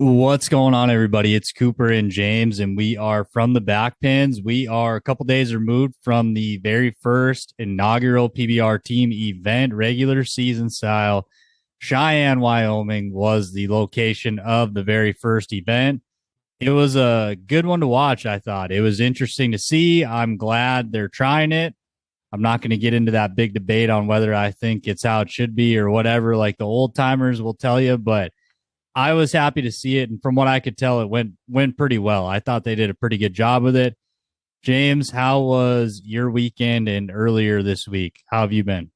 What's going on, everybody? It's Cooper and James, and we are from the back pins. We are a couple days removed from the very first inaugural PBR team event, regular season style. Cheyenne, Wyoming was the location of the very first event. It was a good one to watch, I thought. It was interesting to see. I'm glad they're trying it. I'm not going to get into that big debate on whether I think it's how it should be or whatever, like the old timers will tell you, but I was happy to see it, and from what I could tell, it went pretty well. I thought they did a pretty good job with it. James, how was your weekend and earlier this week? How have you been?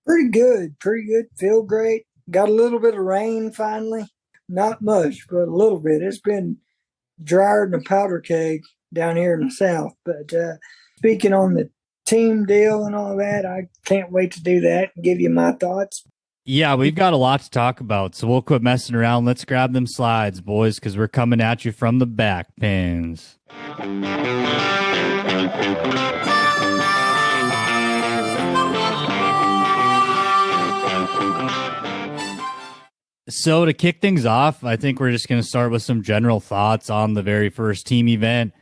Pretty good, pretty good. Feel great. Got a little bit of rain finally. Not much, but a little bit. It's been drier than a powder keg down here in the south. But speaking on the team deal and all that, I can't wait to do that and give you my thoughts. Yeah, we've got a lot to talk about, so we'll quit messing around. Let's grab them slides, boys, because we're coming at you from the back pins. So to kick things off, I think we're just going to start with some general thoughts on the very first team event.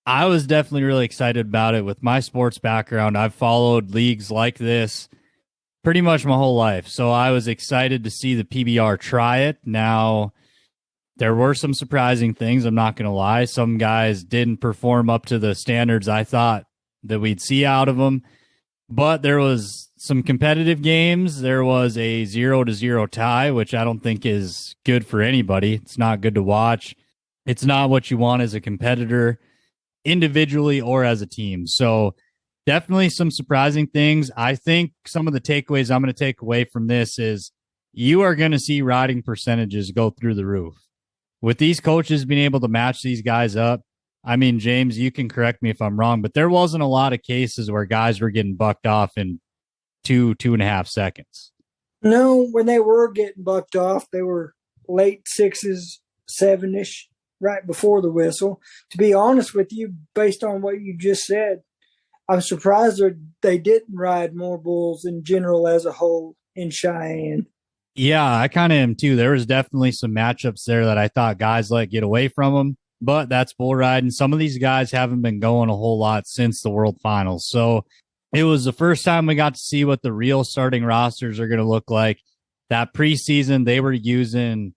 I was definitely really excited about it. With my sports background, I've followed leagues like this pretty much my whole life. So I was excited to see the PBR try it. Now, there were some surprising things. I'm not going to lie. Some guys didn't perform up to the standards I thought that we'd see out of them. But there was some competitive games. There was a 0-0 tie, which I don't think is good for anybody. It's not good to watch. It's not what you want as a competitor, individually or as a team. So definitely some surprising things. I think some of the takeaways I'm going to take away from this is you are going to see riding percentages go through the roof. With these coaches being able to match these guys up, I mean, James, you can correct me if I'm wrong, but there wasn't a lot of cases where guys were getting bucked off in 2.5 seconds. No, when they were getting bucked off, they were late sixes, seven-ish, right before the whistle. To be honest with you, based on what you just said, I'm surprised that they didn't ride more bulls in general as a whole in Cheyenne. Yeah, I kind of am too. There was definitely some matchups there that I thought guys let get away from them, but that's bull riding. Some of these guys haven't been going a whole lot since the World Finals. So it was the first time we got to see what the real starting rosters are going to look like. That preseason, they were using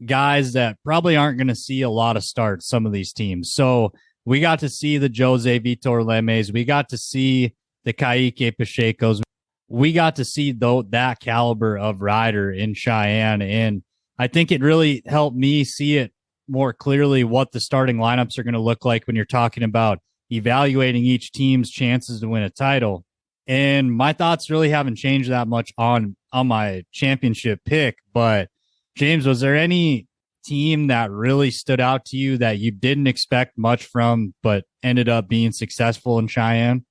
guys that probably aren't going to see a lot of starts, some of these teams. So we got to see the Jose Vitor Lemes. We got to see the Kaike Pashacos. We got to see that caliber of rider in Cheyenne. And I think it really helped me see it more clearly what the starting lineups are going to look like when you're talking about evaluating each team's chances to win a title. And my thoughts really haven't changed that much on my championship pick. But James, was there any team that really stood out to you that you didn't expect much from, but ended up being successful in Cheyenne?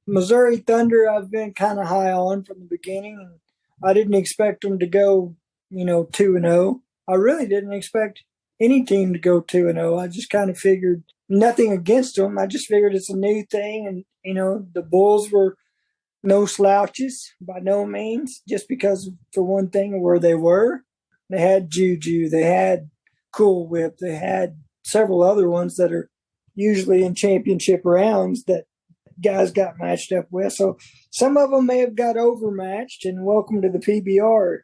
Missouri Thunder, I've been kind of high on from the beginning. I didn't expect them to go, 2-0. I really didn't expect any team to go 2-0. I just kind of figured nothing against them. I just figured it's a new thing. And, the Bulls were no slouches by no means, just because, for one thing, of where they were. They had Juju. They had Cool Whip. They had several other ones that are usually in championship rounds that guys got matched up with. So some of them may have got overmatched, and welcome to the PBR.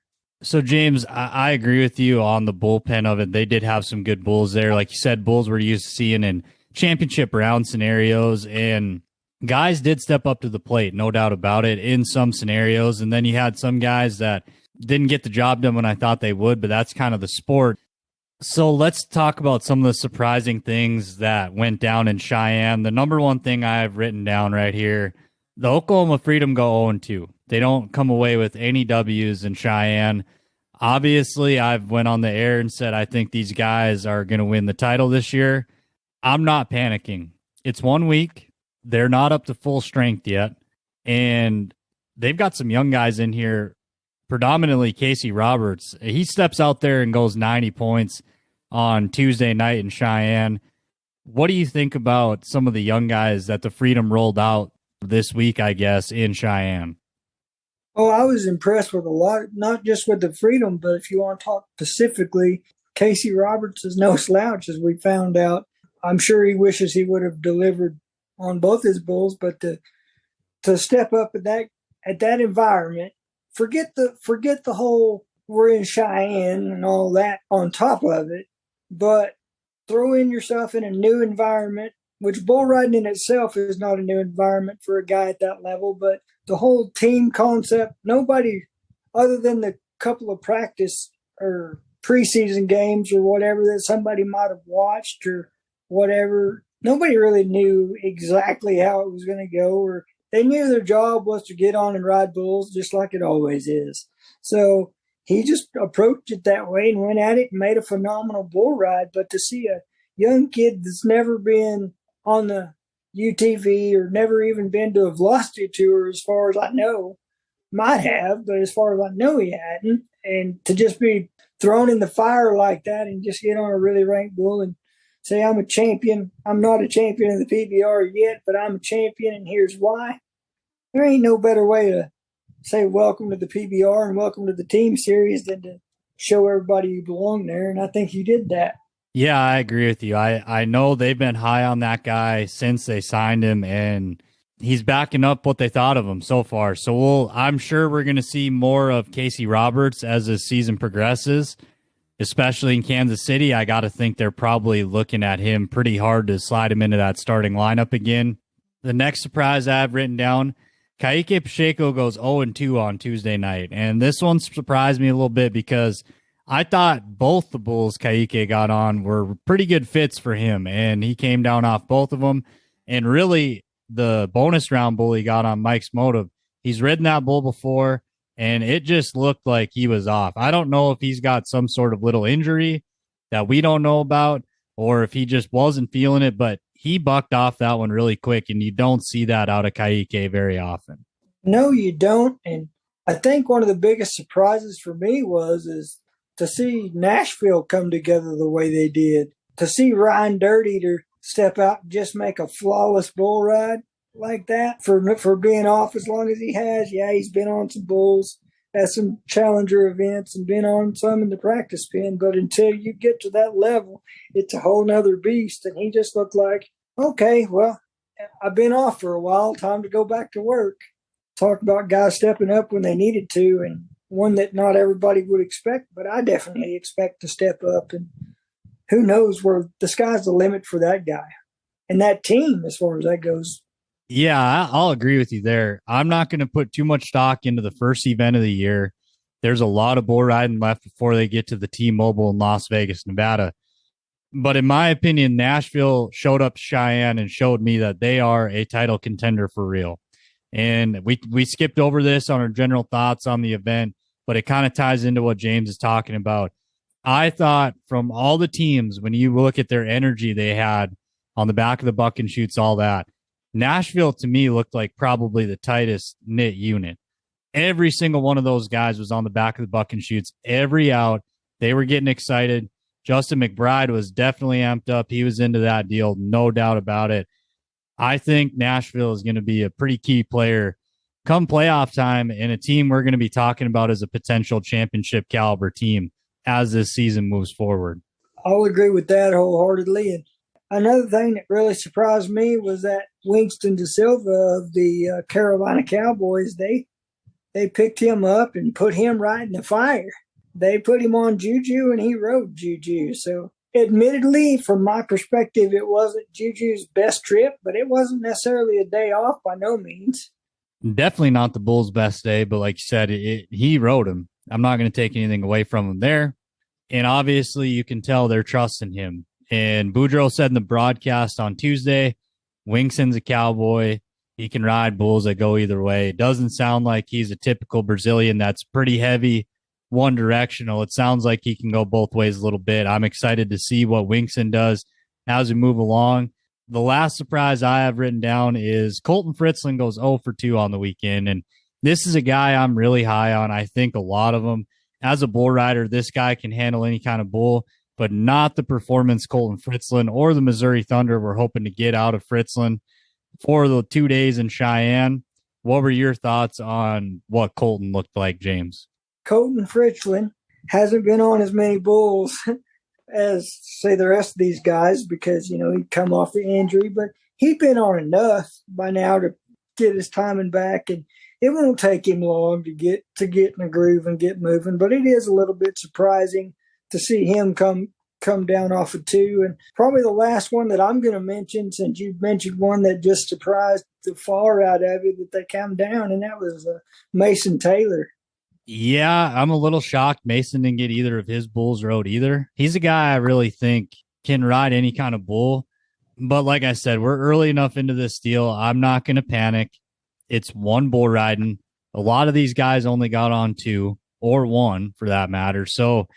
So, James, I agree with you on the bullpen of it. They did have some good bulls there. Like you said, bulls we're used to seeing in championship round scenarios, and guys did step up to the plate, no doubt about it, in some scenarios. And then you had some guys that didn't get the job done when I thought they would, but that's kind of the sport. So let's talk about some of the surprising things that went down in Cheyenne. The number one thing I have written down right here, the Oklahoma Freedom go 0-2. They don't come away with any W's in Cheyenne. Obviously, I've went on the air and said I think these guys are going to win the title this year. I'm not panicking. It's 1 week. They're not up to full strength yet. And they've got some young guys in here, predominantly Casey Roberts. He steps out there and goes 90 points on Tuesday night in Cheyenne. What do you think about some of the young guys that the Freedom rolled out this week, I guess, in Cheyenne? Oh, I was impressed with a lot, not just with the Freedom, but if you want to talk specifically, Casey Roberts is no slouch, as we found out. I'm sure he wishes he would have delivered on both his bulls, but to step up at that environment, forget the whole we're in Cheyenne and all that on top of it, but throw in yourself in a new environment, which bull riding in itself is not a new environment for a guy at that level, but the whole team concept, nobody other than the couple of practice or preseason games or whatever that somebody might have watched or whatever, nobody really knew exactly how it was going to go, or they knew their job was to get on and ride bulls just like it always is. So he just approached it that way and went at it and made a phenomenal bull ride. But to see a young kid that's never been on the UTV or never even been to a velocity tour, as far as I know, might have, but as far as I know, he hadn't. And to just be thrown in the fire like that and just get on a really ranked bull and say, I'm a champion. I'm not a champion of the PBR yet, but I'm a champion, and here's why. There ain't no better way to say welcome to the PBR and welcome to the team series than to show everybody you belong there. And I think you did that. Yeah, I agree with you. I know they've been high on that guy since they signed him, and he's backing up what they thought of him so far. So I'm sure we're going to see more of Casey Roberts as the season progresses, especially in Kansas City. I got to think they're probably looking at him pretty hard to slide him into that starting lineup again. The next surprise I have written down, Kaike Pashaco goes 0-2 on Tuesday night. And this one surprised me a little bit because I thought both the bulls Kaike got on were pretty good fits for him. And he came down off both of them. And really, the bonus round bull he got on Mike's Motive, he's ridden that bull before, and it just looked like he was off. I don't know if he's got some sort of little injury that we don't know about or if he just wasn't feeling it, but he bucked off that one really quick, and you don't see that out of Kaike very often. No, you don't. And I think one of the biggest surprises for me is to see Nashville come together the way they did. To see Ryan Dirt Eater step out and just make a flawless bull ride like that for being off as long as he has. Yeah, he's been on some bulls at some challenger events and been on some in the practice pen, but until you get to that level, it's a whole nother beast. And he just looked like, okay, well, I've been off for a while, time to go back to work. Talk about guys stepping up when they needed to, and one that not everybody would expect, but I definitely expect to step up. And who knows where the sky's the limit for that guy and that team as far as that goes. Yeah, I'll agree with you there. I'm not going to put too much stock into the first event of the year. There's a lot of bull riding left before they get to the T-Mobile in Las Vegas, Nevada. But in my opinion, Nashville showed up to Cheyenne and showed me that they are a title contender for real. And we skipped over this on our general thoughts on the event, but it kind of ties into what James is talking about. I thought from all the teams, when you look at their energy they had on the back of the buck and shoots, all that, Nashville to me looked like probably the tightest knit unit. Every single one of those guys was on the back of the buck and shoots every out. They were getting excited. Justin McBride was definitely amped up. He was into that deal, no doubt about it. I think Nashville is going to be a pretty key player come playoff time, and a team we're going to be talking about as a potential championship caliber team as this season moves forward. I'll agree with that wholeheartedly. And another thing that really surprised me was that Winston De Silva of the Carolina Cowboys, they picked him up and put him right in the fire. They put him on Juju, and he rode Juju. So admittedly, from my perspective, it wasn't Juju's best trip, but it wasn't necessarily a day off by no means. Definitely not the Bulls' best day, but like you said, he rode him. I'm not going to take anything away from him there. And obviously, you can tell they're trusting him. And Boudreaux said in the broadcast on Tuesday, Wingston's a cowboy. He can ride bulls that go either way. It doesn't sound like he's a typical Brazilian that's pretty heavy, one directional. It sounds like he can go both ways a little bit. I'm excited to see what Wingston does as we move along. The last surprise I have written down is Colton Fritzling goes 0-2 on the weekend. And this is a guy I'm really high on. I think a lot of them. As a bull rider, this guy can handle any kind of bull, but not the performance Colton Fritzling or the Missouri Thunder were hoping to get out of Fritzling for the 2 days in Cheyenne. What were your thoughts on what Colton looked like, James? Colton Fritzling hasn't been on as many bulls as, say, the rest of these guys because, he'd come off the injury, but he'd been on enough by now to get his timing back, and it won't take him long to get in a groove and get moving. But it is a little bit surprising to see him come down off of 2. And probably the last one that I'm going to mention, since you mentioned one that just surprised the far out of it, that they come down, and that was Mason Taylor. Yeah, I'm a little shocked Mason didn't get either of his bulls rode either. He's a guy I really think can ride any kind of bull. But like I said, we're early enough into this deal. I'm not going to panic. It's one bull riding. A lot of these guys only got on 2 or 1 for that matter. So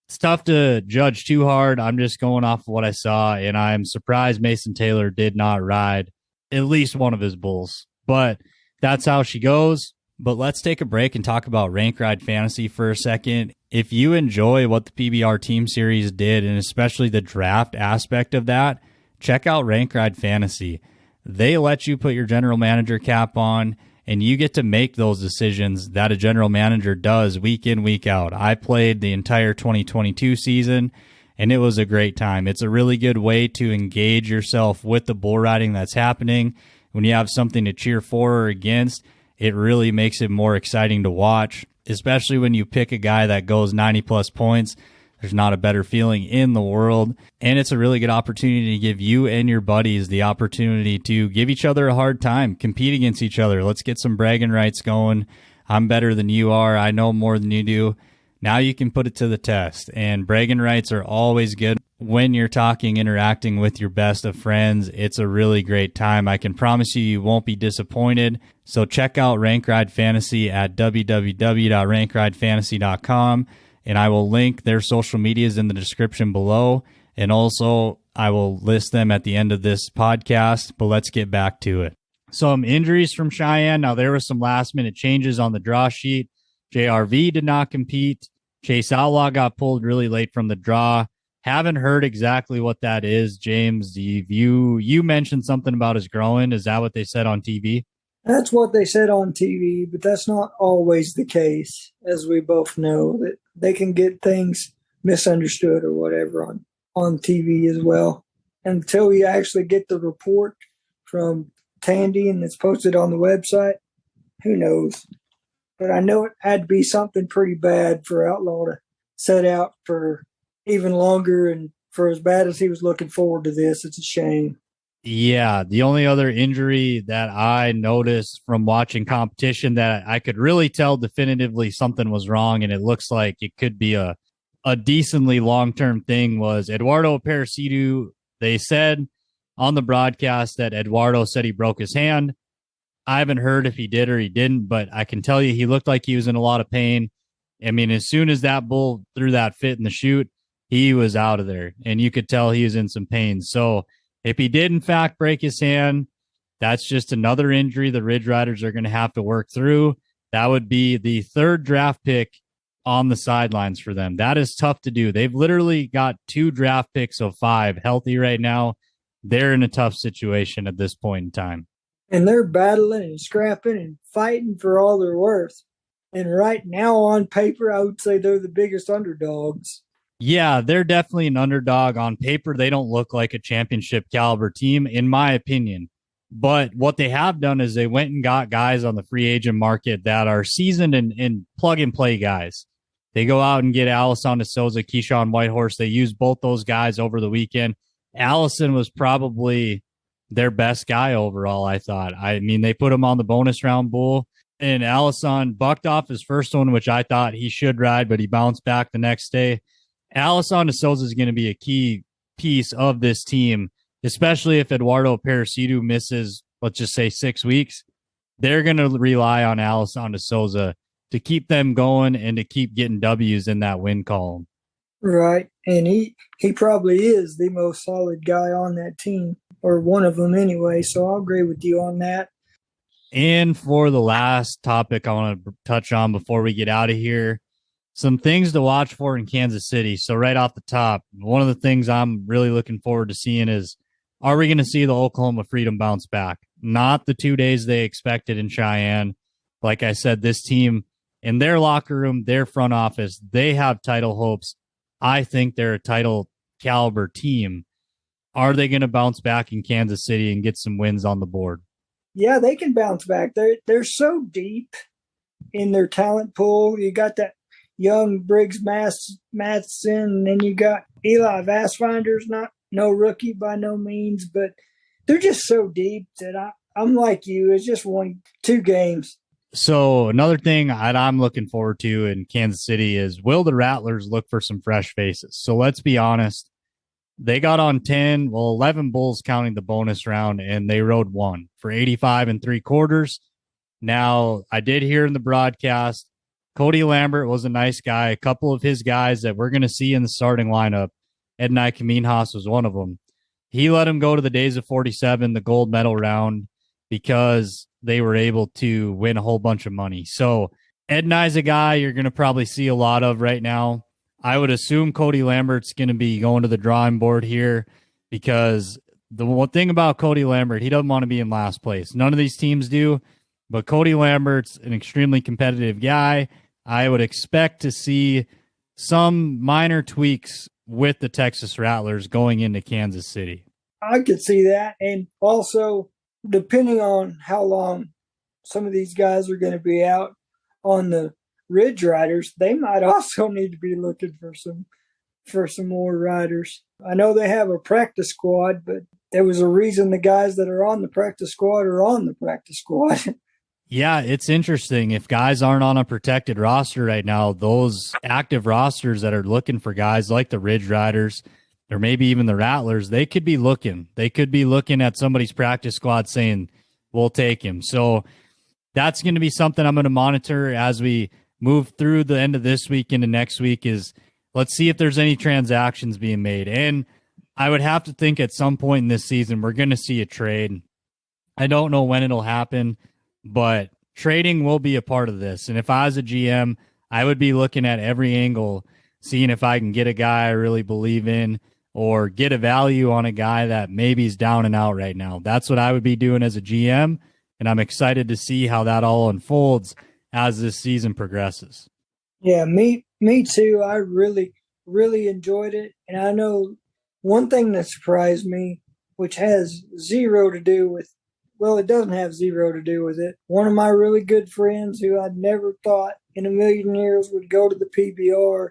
it's tough to judge too hard. I'm just going off of what I saw, and I'm surprised Mason Taylor did not ride at least one of his bulls. But that's how she goes. But let's take a break and talk about Rank Ride Fantasy for a second. If you enjoy what the PBR Team Series did, and especially the draft aspect of that, check out Rank Ride Fantasy. They let you put your general manager cap on, and you get to make those decisions that a general manager does week in, week out. I played the entire 2022 season, and it was a great time. It's a really good way to engage yourself with the bull riding that's happening. When you have something to cheer for or against, it really makes it more exciting to watch, especially when you pick a guy that goes 90-plus points. There's not a better feeling in the world, and it's a really good opportunity to give you and your buddies the opportunity to give each other a hard time, compete against each other. Let's get some bragging rights going. I'm better than you are. I know more than you do. Now you can put it to the test, and bragging rights are always good when you're interacting with your best of friends. It's a really great time. I can promise you won't be disappointed. So check out Rank Ride Fantasy at www.rankridefantasy.com, and I will link their social medias in the description below, and also I will list them at the end of this podcast. But let's get back to it. Some injuries from Cheyenne. Now, there were some last-minute changes on the draw sheet. JRV did not compete. Chase Outlaw got pulled really late from the draw. Haven't heard exactly what that is. James, you mentioned something about his growing. Is that what they said on TV? That's what they said on TV, but that's not always the case, as we both know, that they can get things misunderstood or whatever on TV as well. Until you actually get the report from Tandy and it's posted on the website, who knows? But I know it had to be something pretty bad for Outlaw to set out for even longer, and for as bad as he was looking forward to this, it's a shame. Yeah, the only other injury that I noticed from watching competition that I could really tell definitively something was wrong, and it looks like it could be a decently long-term thing, was Eduardo Parasitu. They said on the broadcast that Eduardo said he broke his hand. I haven't heard if he did or he didn't, but I can tell you he looked like he was in a lot of pain. I mean, as soon as that bull threw that fit in the chute, he was out of there, and you could tell he was in some pain. So if he did, in fact, break his hand, that's just another injury the Ridge Riders are going to have to work through. That would be the 3rd draft pick on the sidelines for them. That is tough to do. They've literally got 2 draft picks of 5 healthy right now. They're in a tough situation at this point in time. And they're battling and scrapping and fighting for all they're worth. And right now, on paper, I would say they're the biggest underdogs. Yeah, they're definitely an underdog. On paper, they don't look like a championship caliber team, in my opinion. But what they have done is they went and got guys on the free agent market that are seasoned and plug-and-play guys. They go out and get Allison de Souza, Keyshawn Whitehorse. They use both those guys over the weekend. Allison was probably their best guy overall, I thought. I mean, they put him on the bonus round bull, and Allison bucked off his first one, which I thought he should ride, but he bounced back the next day. Allison de Souza is going to be a key piece of this team, especially if Eduardo Parasitu misses, let's just say, 6 weeks. They're going to rely on Allison de Souza to keep them going and to keep getting W's in that win column. Right. And he probably is the most solid guy on that team, or one of them anyway. So I'll agree with you on that. And for the last topic I want to touch on before we get out of here, some things to watch for in Kansas City. So right off the top, one of the things I'm really looking forward to seeing is, are we going to see the Oklahoma Freedom bounce back? Not the 2 days they expected in Cheyenne. Like I said, this team in their locker room, their front office, they have title hopes. I think they're a title caliber team. Are they going to bounce back in Kansas City and get some wins on the board? Yeah, they can bounce back. They're so deep in their talent pool. You got that young Briggs Matheson, and then you got Eli Vassfinder's not no rookie by no means, but they're just so deep that I'm like you. It's just 2 games. So another thing that I'm looking forward to in Kansas City is, will the Rattlers look for some fresh faces? So let's be honest. They got on 11 bulls counting the bonus round, and they rode 1 for 85 3/4. Now, I did hear in the broadcast, Cody Lambert was a nice guy. A couple of his guys that we're going to see in the starting lineup, Ednei Kaminhas was one of them. He let him go to the days of 47, the gold medal round, because they were able to win a whole bunch of money. So Ednei's a guy you're going to probably see a lot of right now. I would assume Cody Lambert's going to be going to the drawing board here, because the one thing about Cody Lambert, he doesn't want to be in last place. None of these teams do, but Cody Lambert's an extremely competitive guy. I would expect to see some minor tweaks with the Texas Rattlers going into Kansas City. I could see that. And also, depending on how long some of these guys are going to be out on the Ridge Riders, they might also need to be looking for some more riders. I know they have a practice squad, but there was a reason the guys that are on the practice squad are on the practice squad. Yeah, it's interesting. If guys aren't on a protected roster right now, those active rosters that are looking for guys like the Ridge Riders or maybe even the Rattlers, they could be looking. They could be looking at somebody's practice squad saying, we'll take him. So that's going to be something I'm going to monitor as we move through the end of this week into next week. Is let's see if there's any transactions being made. And I would have to think at some point in this season, we're going to see a trade. I don't know when it'll happen, but trading will be a part of this. And if I was a GM, I would be looking at every angle, seeing if I can get a guy I really believe in or get a value on a guy that maybe is down and out right now. That's what I would be doing as a GM. And I'm excited to see how that all unfolds as this season progresses. Yeah, me too. I really, really enjoyed it. And I know one thing that surprised me, which has zero to do with, well, it doesn't have zero to do with it. One of my really good friends who I'd never thought in a million years would go to the PBR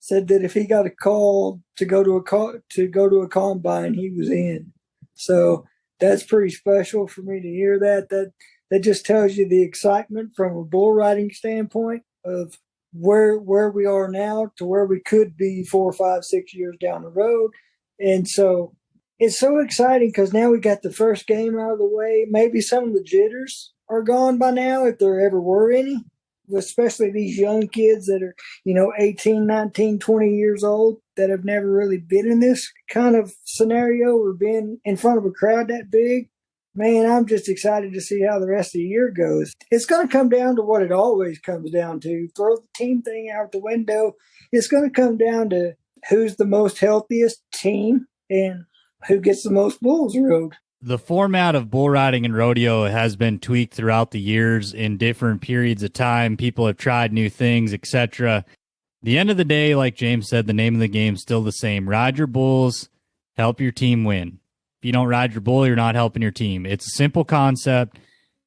said that if he got a call to go to a combine, he was in. So that's pretty special for me to hear that. That just tells you the excitement from a bull riding standpoint of where we are now to where we could be 4, 5, 6 years down the road. And so it's so exciting because now we got the first game out of the way. Maybe some of the jitters are gone by now, if there ever were any, especially these young kids that are, 18, 19, 20 years old that have never really been in this kind of scenario or been in front of a crowd that big. Man, I'm just excited to see how the rest of the year goes. It's going to come down to what it always comes down to. Throw the team thing out the window. It's going to come down to who's the most healthiest team and who gets the most bulls rode. The format of bull riding and rodeo has been tweaked throughout the years in different periods of time. People have tried new things, etc. The end of the day, like James said, the name of the game is still the same. Ride your bulls, help your team win. If you don't ride your bull, you're not helping your team. It's a simple concept.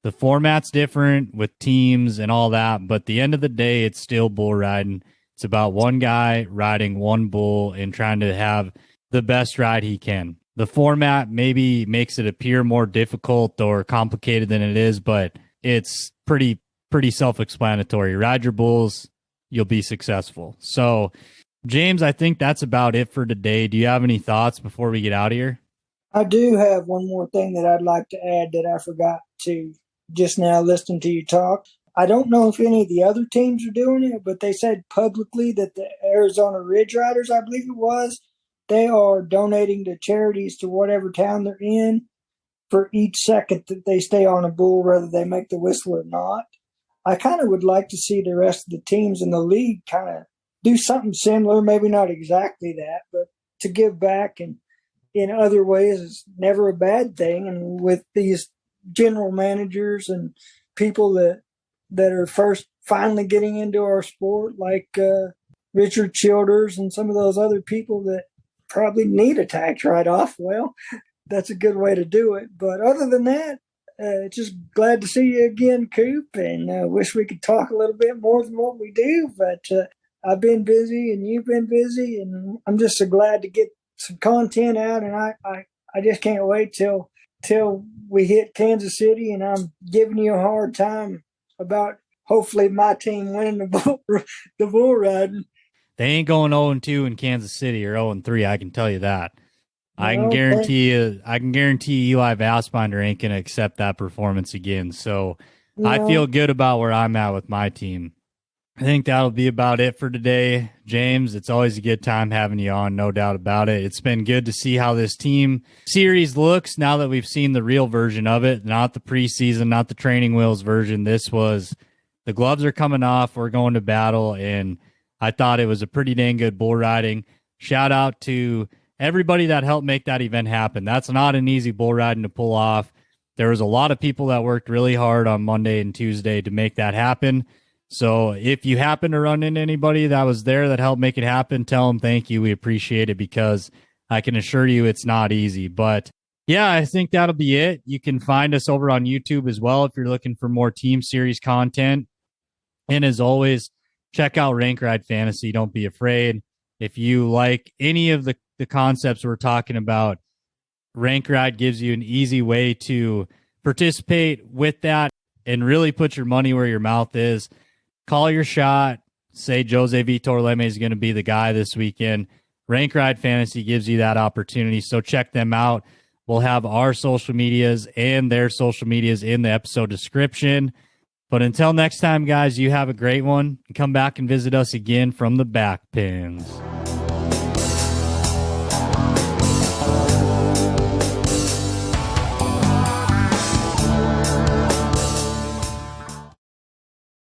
The format's different with teams and all that, but at the end of the day, it's still bull riding. It's about one guy riding one bull and trying to have the best ride he can. The format maybe makes it appear more difficult or complicated than it is, but it's pretty self-explanatory. Ride your bulls, you'll be successful. So, James, I think that's about it for today. Do you have any thoughts before we get out of here? I do have one more thing that I'd like to add that I forgot to just now listening to you talk. I don't know if any of the other teams are doing it, but they said publicly that the Arizona Ridge Riders, I believe it was, they are donating to charities to whatever town they're in for each second that they stay on a bull, whether they make the whistle or not. I kind of would like to see the rest of the teams in the league kind of do something similar, maybe not exactly that, but to give back and in other ways is never a bad thing. And with these general managers and people that are finally getting into our sport, like Richard Childers and some of those other people that probably need a tax write-off. Well, that's a good way to do it. But other than that, just glad to see you again, Coop, and wish we could talk a little bit more than what we do. But I've been busy, and you've been busy, and I'm just so glad to get some content out. And I just can't wait till we hit Kansas City, and I'm giving you a hard time about hopefully my team winning the bull riding. They ain't going 0-2 in Kansas City or 0-3. I can tell you that. I can guarantee Eli Vassbinder ain't going to accept that performance again. So I feel good about where I'm at with my team. I think that'll be about it for today. James, it's always a good time having you on, no doubt about it. It's been good to see how this team series looks now that we've seen the real version of it, not the preseason, not the training wheels version. This was the gloves are coming off. We're going to battle, and I thought it was a pretty dang good bull riding. Shout out to everybody that helped make that event happen. That's not an easy bull riding to pull off. There was a lot of people that worked really hard on Monday and Tuesday to make that happen. So if you happen to run into anybody that was there that helped make it happen, tell them thank you. We appreciate it, because I can assure you it's not easy. But yeah, I think that'll be it. You can find us over on YouTube as well if you're looking for more team series content. And as always, check out Rank Ride Fantasy. Don't be afraid. If you like any of the concepts we're talking about, Rank Ride gives you an easy way to participate with that and really put your money where your mouth is. Call your shot. Say Jose Vitor Leme is going to be the guy this weekend. Rank Ride Fantasy gives you that opportunity, so check them out. We'll have our social medias and their social medias in the episode description. But until next time, guys, you have a great one. Come back and visit us again from the back pins.